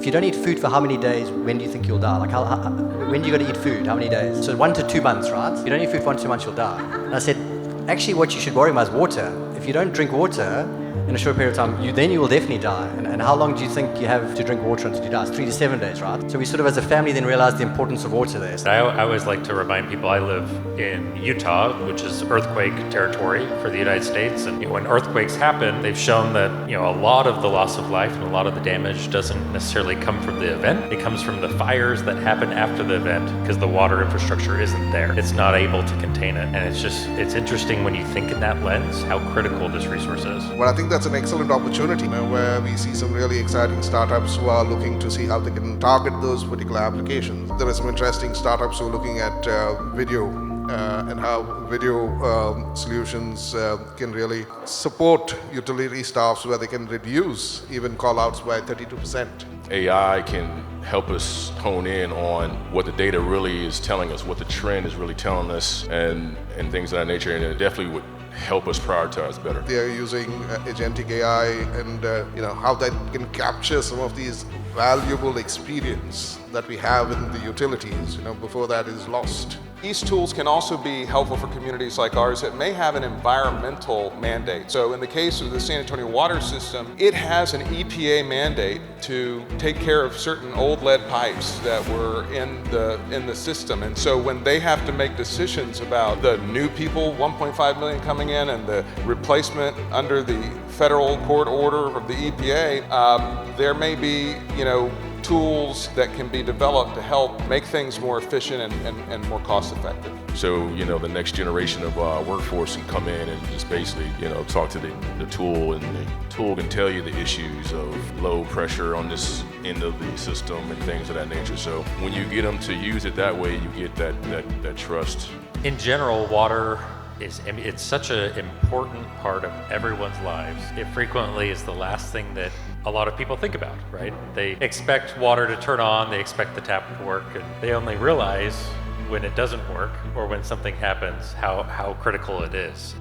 If you don't eat food for how many days, when do you think you'll die? Like, when do you got to eat food? How many days? So 1 to 2 months, right? If you don't eat food for 1 to 2 months, you'll die. And I said, actually, what you should worry about is water. If you don't drink water in a short period of time, then you will definitely die. And how long do you think you have to drink water until you die? It's 3 to 7 days, right? So we sort of, as a family, then realized the importance of water there. I always like to remind people I live in Utah, which is earthquake territory for the United States. And when earthquakes happen, they've shown that a lot of the loss of life and a lot of the damage doesn't necessarily come from the event. It comes from the fires that happen after the event because the water infrastructure isn't there. It's not able to contain it. And it's interesting when you think in that lens how critical this resource is. Well, I think that's an excellent opportunity where we see some really exciting startups who are looking to see how they can target those particular applications. There are some interesting startups who are looking at video and how video solutions can really support utility staffs where they can reduce even call-outs by 32%. AI can help us hone in on what the data really is telling us, what the trend is really telling us, and things of that nature, and it definitely would help us prioritize better. They are using agentic AI and how that can capture some of these valuable experience that we have in the utilities before that is lost. These tools can also be helpful for communities like ours that may have an environmental mandate. So in the case of the San Antonio water system, it has an EPA mandate to take care of certain old lead pipes that were in the system. And so when they have to make decisions about the new people, 1.5 million coming in, and the replacement under the federal court order of the EPA, there may be, tools that can be developed to help make things more efficient and more cost effective. So, the next generation of workforce can come in and just basically, talk to the tool, and the tool can tell you the issues of low pressure on this end of the system and things of that nature. So when you get them to use it that way, you get that trust. In general, water it's such an important part of everyone's lives. It frequently is the last thing that a lot of people think about, right? They expect water to turn on, they expect the tap to work, and they only realize when it doesn't work or when something happens how critical it is.